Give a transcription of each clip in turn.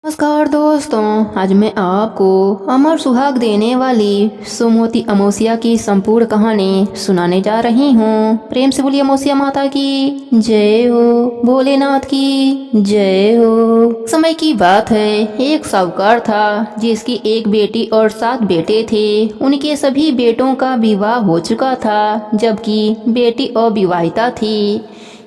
नमस्कार दोस्तों, आज मैं आपको अमर सुहाग देने वाली सुमति अमावस्या की संपूर्ण कहानी सुनाने जा रही हूँ। प्रेम से बोलिए अमावस्या माता की जय हो, भोलेनाथ की जय हो। समय की बात है, एक साहूकार था जिसकी एक बेटी और 7 बेटे थे। उनके सभी बेटों का विवाह हो चुका था, जबकि बेटी अविवाहिता थी।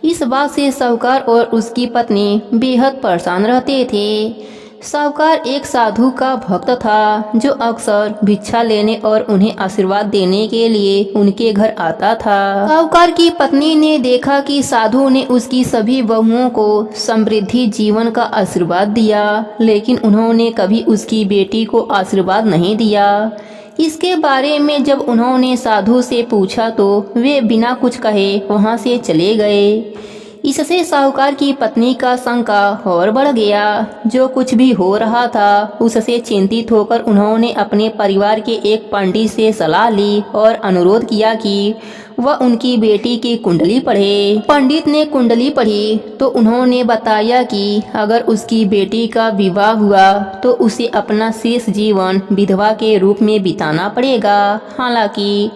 इस बात से साहूकार और उसकी पत्नी बेहद परेशान रहते थे। साहूकार एक साधु का भक्त था जो अक्सर भिक्षा लेने और उन्हें आशीर्वाद देने के लिए उनके घर आता था। साहूकार की पत्नी ने देखा कि साधु ने उसकी सभी बहुओं को समृद्धि जीवन का आशीर्वाद दिया, लेकिन उन्होंने कभी उसकी बेटी को आशीर्वाद नहीं दिया। इसके बारे में जब उन्होंने साधु से पूछा तो वे बिना कुछ कहे वहां से चले गए। इससे साहूकार की पत्नी का शंका और बढ़ गया। जो कुछ भी हो रहा था उससे चिंतित होकर उन्होंने अपने परिवार के एक पंडित से सलाह ली और अनुरोध किया कि वह उनकी बेटी की कुंडली पढ़े। पंडित ने कुंडली पढ़ी तो उन्होंने बताया कि अगर उसकी बेटी का विवाह हुआ तो उसे अपना शेष जीवन विधवा के रूप में बिताना पड़ेगा। हालांकि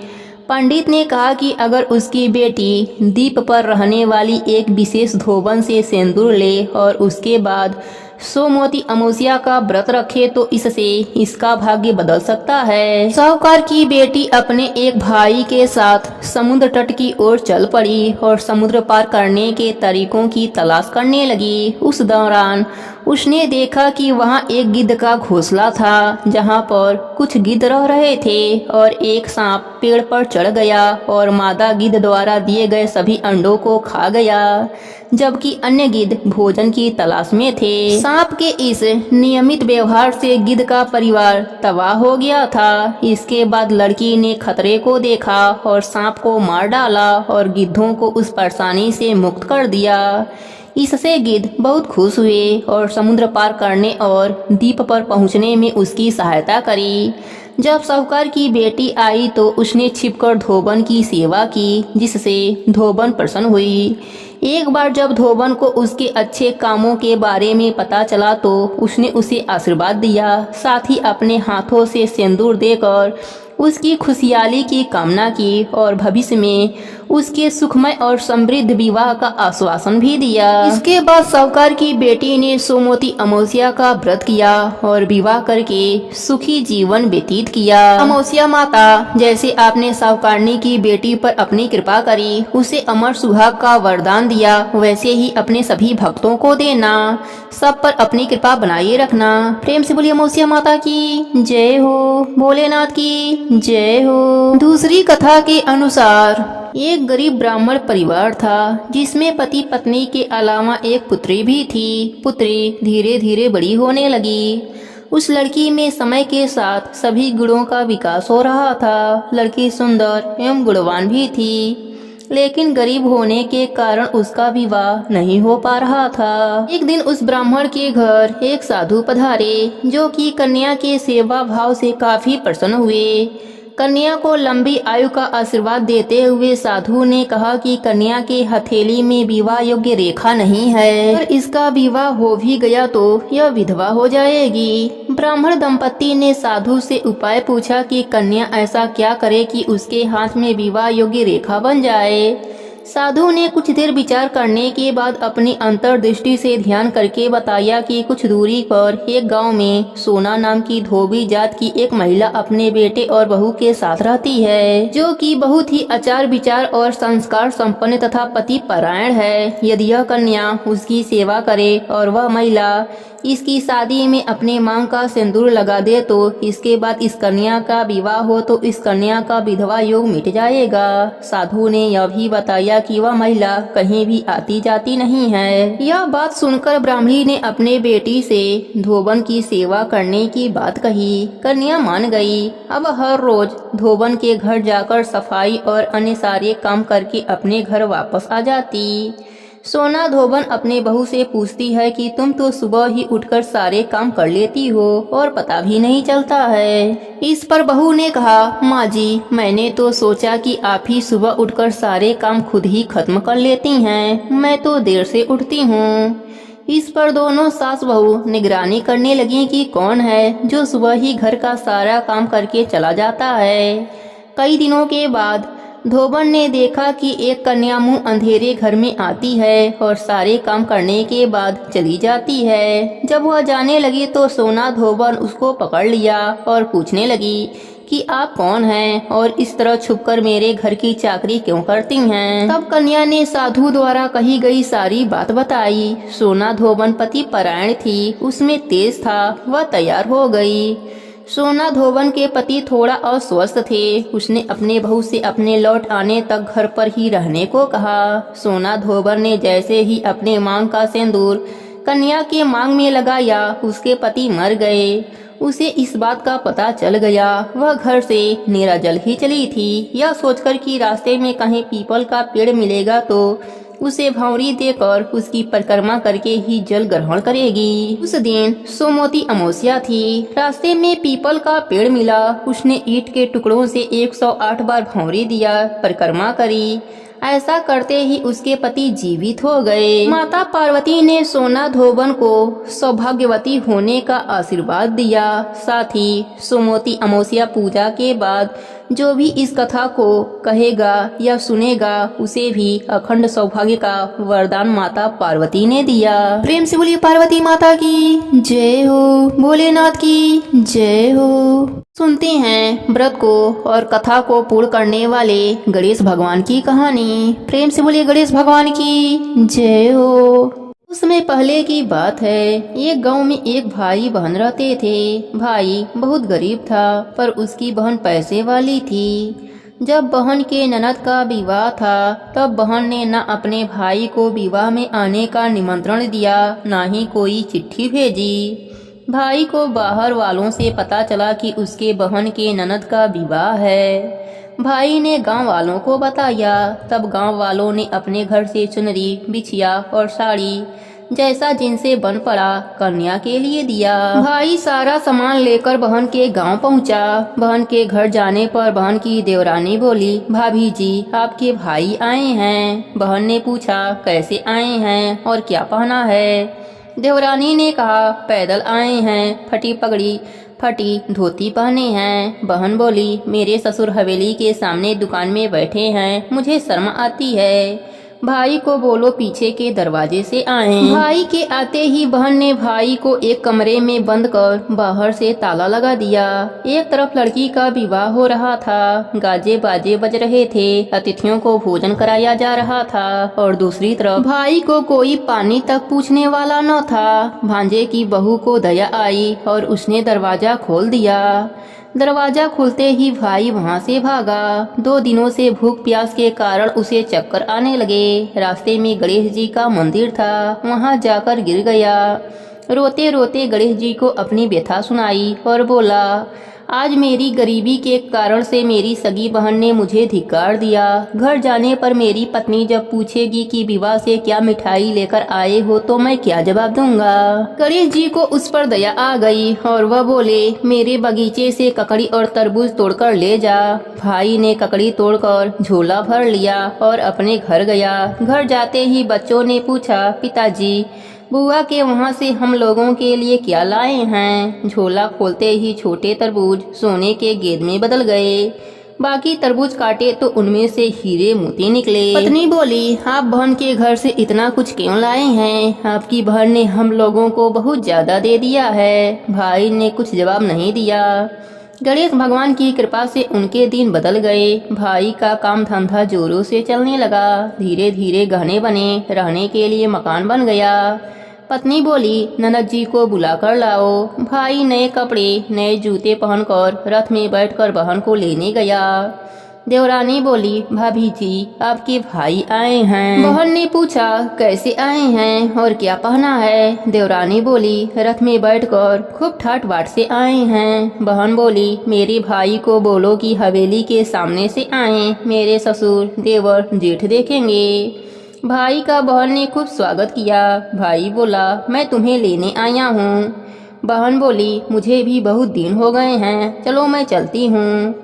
पंडित ने कहा कि अगर उसकी बेटी दीप पर रहने वाली एक विशेष धोबन से सिंदूर ले और उसके बाद सोमवती अमावस्या का व्रत रखे तो इससे इसका भाग्य बदल सकता है। साहूकार की बेटी अपने एक भाई के साथ समुद्र तट की ओर चल पड़ी और समुद्र पार करने के तरीकों की तलाश करने लगी। उस दौरान उसने देखा कि वहां एक गिद्ध का घोंसला था, जहां पर कुछ गिद्ध रह रहे थे और एक सांप पेड़ पर चढ़ गया और मादा गिद्ध द्वारा दिए गए सभी अंडों को खा गया, जबकि अन्य गिद्ध भोजन की तलाश में थे। सांप के इस नियमित व्यवहार से गिद्ध का परिवार तबाह हो गया था। इसके बाद लड़की ने खतरे को देखा और सांप को मार डाला और गिद्धों को उस परेशानी से मुक्त कर दिया। इससे गिद्ध बहुत खुश हुए और समुद्र पार करने और द्वीप पर पहुंचने में उसकी सहायता करी। जब साहूकार की बेटी आई तो उसने छिपकर धोबन की सेवा की, जिससे धोबन प्रसन्न हुई। एक बार जब धोबन को उसके अच्छे कामों के बारे में पता चला तो उसने उसे आशीर्वाद दिया, साथ ही अपने हाथों से सिंदूर देकर उसकी खुशहाली की कामना की और भविष्य में उसके सुखमय और समृद्ध विवाह का आश्वासन भी दिया। इसके बाद साहूकार की बेटी ने सोमवती अमावस्या का व्रत किया और विवाह करके सुखी जीवन व्यतीत किया। अमावस्या माता, जैसे आपने साहूकारनी की बेटी पर अपनी कृपा करी, उसे अमर सुहाग का वरदान दिया, वैसे ही अपने सभी भक्तों को देना। सब पर अपनी कृपा बनाए रखना। प्रेम से बोलिए अमावस्या माता की जय हो, भोलेनाथ की जय हो। दूसरी कथा के अनुसार एक गरीब ब्राह्मण परिवार था जिसमें पति पत्नी के अलावा एक पुत्री भी थी। पुत्री धीरे धीरे बड़ी होने लगी। उस लड़की में समय के साथ सभी गुणों का विकास हो रहा था। लड़की सुंदर एवं गुणवान भी थी, लेकिन गरीब होने के कारण उसका विवाह नहीं हो पा रहा था। एक दिन उस ब्राह्मण के घर एक साधु पधारे, जो कि कन्या के सेवा भाव से काफी प्रसन्न हुए। कन्या को लंबी आयु का आशीर्वाद देते हुए साधु ने कहा कि कन्या के हथेली में विवाह योग्य रेखा नहीं है, अगर इसका विवाह हो भी गया तो यह विधवा हो जाएगी। ब्राह्मण दंपति ने साधु से उपाय पूछा कि कन्या ऐसा क्या करे कि उसके हाथ में विवाह योग्य रेखा बन जाए। साधु ने कुछ देर विचार करने के बाद अपनी अंतर्दृष्टि से ध्यान करके बताया कि कुछ दूरी पर एक गांव में सोना नाम की धोबी जात की एक महिला अपने बेटे और बहू के साथ रहती है, जो कि बहुत ही आचार विचार और संस्कार संपन्न तथा पति परायण है। यदि यह कन्या उसकी सेवा करे और वह महिला इसकी शादी में अपने मांग का सिंदूर लगा दे तो इसके बाद इस कन्या का विवाह हो तो इस कन्या का विधवा योग मिट जाएगा। साधु ने यह भी बताया कि वह महिला कहीं भी आती जाती नहीं है। यह बात सुनकर ब्राह्मणी ने अपने बेटी से धोबन की सेवा करने की बात कही। कन्या मान गई। अब हर रोज धोबन के घर जाकर सफाई और अन्य सारे काम करके अपने घर वापस आ जाती। सोना धोबन अपने बहू से पूछती है कि तुम तो सुबह ही उठकर सारे काम कर लेती हो और पता भी नहीं चलता है। इस पर बहू ने कहा, माँ जी, मैंने तो सोचा कि आप ही सुबह उठकर सारे काम खुद ही खत्म कर लेती हैं। मैं तो देर से उठती हूँ। इस पर दोनों सास बहू निगरानी करने लगी कि कौन है जो सुबह ही घर का सारा काम करके चला जाता है। कई दिनों के बाद धोबन ने देखा कि एक कन्या मुंह अंधेरे घर में आती है और सारे काम करने के बाद चली जाती है। जब वह जाने लगी तो सोना धोबन उसको पकड़ लिया और पूछने लगी कि आप कौन हैं और इस तरह छुपकर मेरे घर की चाकरी क्यों करती हैं। तब कन्या ने साधु द्वारा कही गई सारी बात बताई। सोना धोबन पति परायण थी, उसमें तेज था, वह तैयार हो गई। सोना धोबन के पति थोड़ा अस्वस्थ थे। उसने अपने बहू से अपने लौट आने तक घर पर ही रहने को कहा। सोना धोबन ने जैसे ही अपने मांग का सिंदूर कन्या के मांग में लगाया, उसके पति मर गए। उसे इस बात का पता चल गया। वह घर से निराजल ही चली थी, यह सोचकर कि रास्ते में कहीं पीपल का पेड़ मिलेगा तो उसे भौरी देकर उसकी परिक्रमा करके ही जल ग्रहण करेगी। उस दिन सोमवती अमावस्या थी। रास्ते में पीपल का पेड़ मिला। उसने ईंट के टुकड़ों से 108 बार भौरी दिया, परिक्रमा करी। ऐसा करते ही उसके पति जीवित हो गए। माता पार्वती ने सोना धोबन को सौभाग्यवती होने का आशीर्वाद दिया। साथ ही सोमवती अमावस्या पूजा के बाद जो भी इस कथा को कहेगा या सुनेगा उसे भी अखंड सौभाग्य का वरदान माता पार्वती ने दिया। प्रेम से बोलिए पार्वती माता की जय हो, भोलेनाथ की जय हो। सुनते हैं व्रत को और कथा को पूर्ण करने वाले गणेश भगवान की कहानी। प्रेम से बोलिए गणेश भगवान की जय हो। उस समय पहले की बात है, एक गांव में एक भाई बहन रहते थे। भाई बहुत गरीब था पर उसकी बहन पैसे वाली थी। जब बहन के ननद का विवाह था तब बहन ने न अपने भाई को विवाह में आने का निमंत्रण दिया, न ही कोई चिट्ठी भेजी। भाई को बाहर वालों से पता चला कि उसके बहन के ननद का विवाह है। भाई ने गांव वालों को बताया। तब गांव वालों ने अपने घर से चुनरी, बिछिया और साड़ी जैसा जिनसे बन पड़ा कन्या के लिए दिया। भाई सारा सामान लेकर बहन के गांव पहुंचा। बहन के घर जाने पर बहन की देवरानी बोली, भाभी जी आपके भाई आए हैं। बहन ने पूछा कैसे आए हैं और क्या पहना है। देवरानी ने कहा पैदल आए हैं, फटी पगड़ी फटी धोती पहने हैं। बहन बोली मेरे ससुर हवेली के सामने दुकान में बैठे हैं, मुझे शर्म आती है। भाई को बोलो पीछे के दरवाजे से आए। भाई के आते ही बहन ने भाई को एक कमरे में बंद कर बाहर से ताला लगा दिया। एक तरफ लड़की का विवाह हो रहा था, गाजे बाजे बज रहे थे, अतिथियों को भोजन कराया जा रहा था और दूसरी तरफ भाई को कोई पानी तक पूछने वाला न था। भांजे की बहू को दया आई और उसने दरवाजा खोल दिया। दरवाजा खुलते ही भाई वहां से भागा। 2 दिनों से भूख प्यास के कारण उसे चक्कर आने लगे। रास्ते में गणेश जी का मंदिर था, वहां जाकर गिर गया। रोते रोते गणेश जी को अपनी व्यथा सुनाई और बोला आज मेरी गरीबी के कारण से मेरी सगी बहन ने मुझे धिक्कार दिया। घर जाने पर मेरी पत्नी जब पूछेगी कि विवाह से क्या मिठाई लेकर आए हो तो मैं क्या जवाब दूंगा। गणेश जी को उस पर दया आ गई और वह बोले मेरे बगीचे से ककड़ी और तरबूज तोड़कर ले जा। भाई ने ककड़ी तोड़कर झोला भर लिया और अपने घर गया। घर जाते ही बच्चों ने पूछा पिताजी बुआ के वहाँ से हम लोगों के लिए क्या लाए हैं। झोला खोलते ही छोटे तरबूज सोने के गेंद में बदल गए। बाकी तरबूज काटे तो उनमें से हीरे मोती निकले। पत्नी बोली आप बहन के घर से इतना कुछ क्यों लाए हैं, आपकी बहन ने हम लोगों को बहुत ज्यादा दे दिया है। भाई ने कुछ जवाब नहीं दिया। गणेश भगवान की कृपा से उनके दिन बदल गए। भाई का काम धंधा जोरों से चलने लगा। धीरे धीरे गहने बने, रहने के लिए मकान बन गया। पत्नी बोली ननद जी को बुला कर लाओ। भाई नए कपड़े नए जूते पहनकर रथ में बैठकर बहन को लेने गया। देवरानी बोली भाभी जी आपके भाई आए हैं। बहन ने पूछा कैसे आए हैं और क्या पहना है। देवरानी बोली रथ में बैठकर खूब ठाट बाट से आए हैं। बहन बोली मेरे भाई को बोलो कि हवेली के सामने से आए, मेरे ससुर देवर जेठ देखेंगे। भाई का बहन ने खूब स्वागत किया। भाई बोला मैं तुम्हें लेने आया हूँ। बहन बोली मुझे भी बहुत दिन हो गए हैं, चलो मैं चलती हूँ।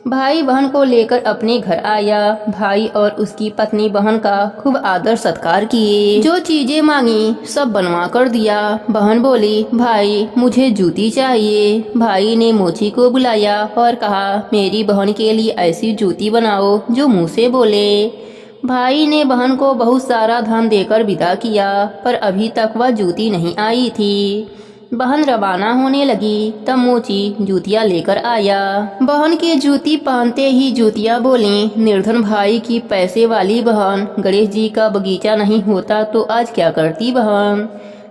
भाई बहन को लेकर अपने घर आया। भाई और उसकी पत्नी बहन का खूब आदर सत्कार किए। जो चीजें मांगी सब बनवा कर दिया। बहन बोली, भाई मुझे जूती चाहिए। भाई ने मोची को बुलाया और कहा, मेरी बहन के लिए ऐसी जूती बनाओ जो मुंह से बोले। भाई ने बहन को बहुत सारा धन देकर विदा किया, पर अभी तक वह जूती नहीं आई थी। बहन रवाना होने लगी तब मोची जूतियाँ लेकर आया। बहन के जूती पहनते ही जूतियाँ बोली, निर्धन भाई की पैसे वाली बहन, गणेश जी का बगीचा नहीं होता तो आज क्या करती बहन।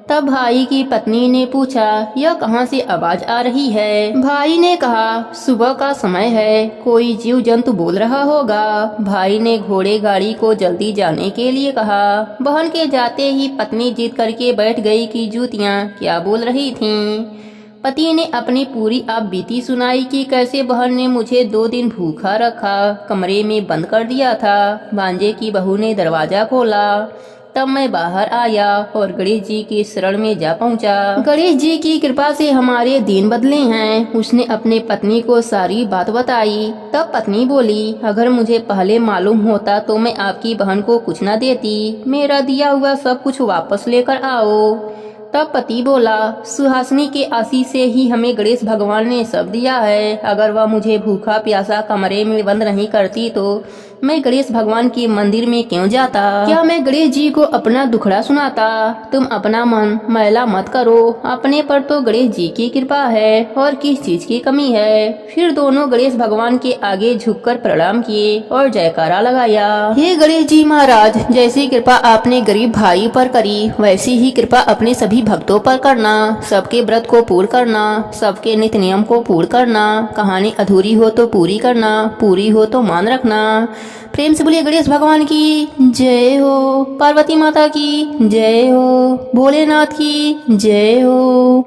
तब भाई की पत्नी ने पूछा, यह कहाँ से आवाज आ रही है। भाई ने कहा, सुबह का समय है, कोई जीव जंतु बोल रहा होगा। भाई ने घोड़े गाड़ी को जल्दी जाने के लिए कहा। बहन के जाते ही पत्नी जिद करके बैठ गई कि जूतियाँ क्या बोल रही थीं। पति ने अपनी पूरी आप बीती सुनाई कि कैसे बहन ने मुझे 2 दिन भूखा रखा, कमरे में बंद कर दिया था। भांजे की बहू ने दरवाजा खोला, तब मैं बाहर आया और गणेश जी के शरण में जा पहुंचा। गणेश जी की कृपा से हमारे दिन बदले हैं। उसने अपने पत्नी को सारी बात बताई। तब पत्नी बोली, अगर मुझे पहले मालूम होता तो मैं आपकी बहन को कुछ न देती। मेरा दिया हुआ सब कुछ वापस लेकर आओ। तब पति बोला, सुहासिनी के आशीष से ही हमें गणेश भगवान ने सब दिया है। अगर वह मुझे भूखा प्यासा कमरे में बंद नहीं करती तो मैं गणेश भगवान के मंदिर में क्यों जाता। क्या मैं गणेश जी को अपना दुखड़ा सुनाता। तुम अपना मन मैला मत करो, अपने पर तो गणेश जी की कृपा है और किस चीज की कमी है। फिर दोनों गणेश भगवान के आगे झुककर प्रणाम किए और जयकारा लगाया। हे गणेश जी महाराज, जैसी कृपा आपने गरीब भाई पर करी वैसी ही कृपा अपने सभी भक्तों पर करना। सबके व्रत को पूर्ण करना, सबके नित्य नियम को पूर्ण करना। कहानी अधूरी हो तो पूरी करना, पूरी हो तो मान रखना। प्रेम से बोलिए गणेश भगवान की जय हो, पार्वती माता की जय हो, भोलेनाथ की जय हो।